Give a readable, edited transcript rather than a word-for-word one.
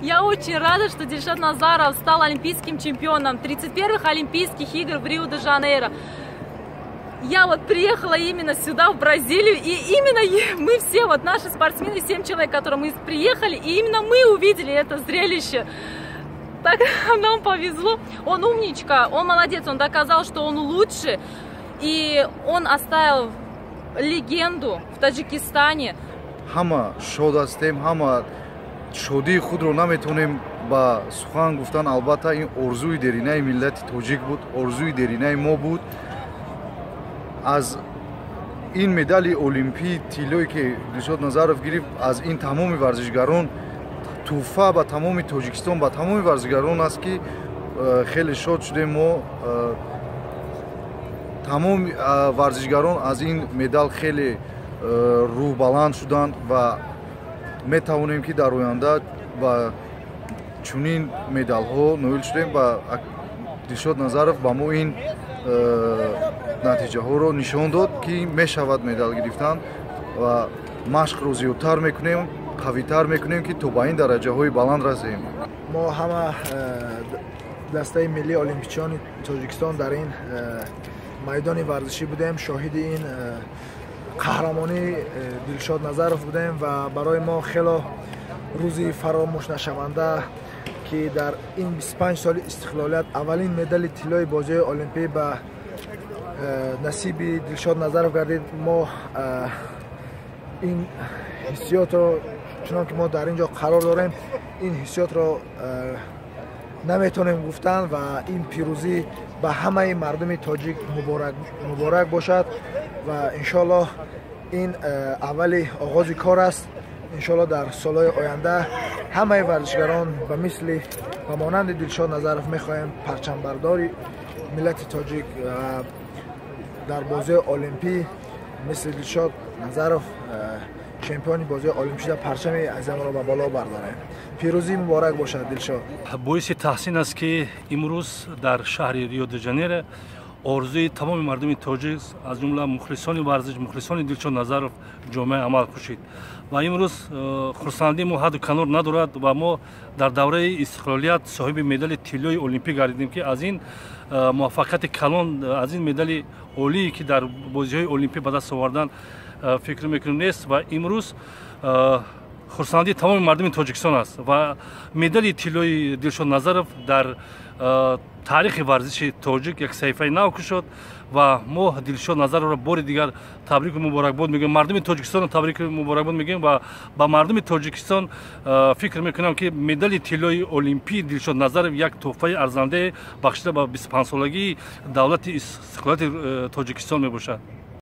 Я очень рада, что Дильшод Назаров стал олимпийским чемпионом 31-х Олимпийских игр в Рио-де-Жанейро. Я вот приехала именно сюда, в Бразилию, и именно мы все, вот наши спортсмены, 7 человек, которые мы приехали, и именно мы увидели это зрелище. Так нам повезло. Он умничка, он молодец, он доказал, что он лучше, и он оставил легенду в Таджикистане. Хама шодастем, хама шоди худро наметонем ба сухан гуфтан, албатта ин орзуи деринаи миллати тоҷик буд, орзуи деринаи мо буд. Аз ин медали олимпии тиллое ки Дилшод Назаров гирифт, аз ин тамоми варзишгарон туҳфа ба тамоми Тоҷикистон, ба тамоми варзишгарон аст ки хеле шод шудем. Мо тамоми варзишгарон аз ин медал хеле рӯҳбаланд шуданд ва метавонем ки дар оянда ба чунин медалҳо ноил шудем. Ва Дилшод Назаров ба мо ин натиҷаҳоро нишон дод ки мешавад медал гирифтан ва машқро зиёдтар мекунем, қавитар мекунем ки то ба ин дараҷаҳои баланд расем. мо ҳама дастаи миллии олимпичиёни Тоҷикистон дар ин майдони варзишӣ будем, шоҳиди ин қаҳрамонии Дилшод Назаров будем ва барои мо хело рӯзи фаромӯшнашаванда ки дар ин 25 соли истиқлолият аввалин медали тиллои бозии олимпӣ ба насиби Дилшод Назаров гардид. Мо ин ҳиссиётро, чунон ки мо дар ин ҷо қарор дорем, ин ҳиссиётро наметонем гуфтан ва ин пирӯзӣ ба ҳамаи мардуми тоҷик муборак бошад ва иншоаллоҳ ин аввали оғози кор аст. иншоаллоҳ дар солҳои оянда ҳамаи варзишгарон ба мисли ба монанди Дилшод Назаров мехоҳем парчамбардори миллати тоҷик дар бозии олимпӣ мисли Дилшод Назаров чемпиони бозии олимпӣ шуда парчами азамро ба боло бардорем. пирӯзӣ муборак бошад Дилшод. боиси таҳсин аст ки имрӯз дар шаҳри Рио-де-Жанейро орзуи тамоми мардуми тоҷик аз ҷумла мухлисони варзиш, мухлисони Дилшод Назаров ҷомеа амал кушид ва имрӯз хурсандии мо ҳадду канор надорад ва мо дар давраи истиқлолият соҳиби медали тиллои олимпӣ гардидем ки аз ин муваффақияти калон, аз ин медали олие ки дар бозиҳои олимпӣ ба даст овардан фикр мекунем нест. ва имрӯз хурсандии тамоми мардуми Тоҷикистон аст ва медали тиллои Дилшод Назаров дар таърихи варзиши тоҷик як саҳифаи нав кушод ва мо Дилшод Назаровро бори дигар табрику муборакбод мегӯем, мардуми Тоҷикистонро табрику муборакбод мегӯем ва ба мардуми Тоҷикистон фикр мекунам ки медали тиллои олимпии Дилшод Назаров як тӯҳфаи арзандае бахшида ба 25-солагии давлати истиқлолияти Тоҷикистон мебошад.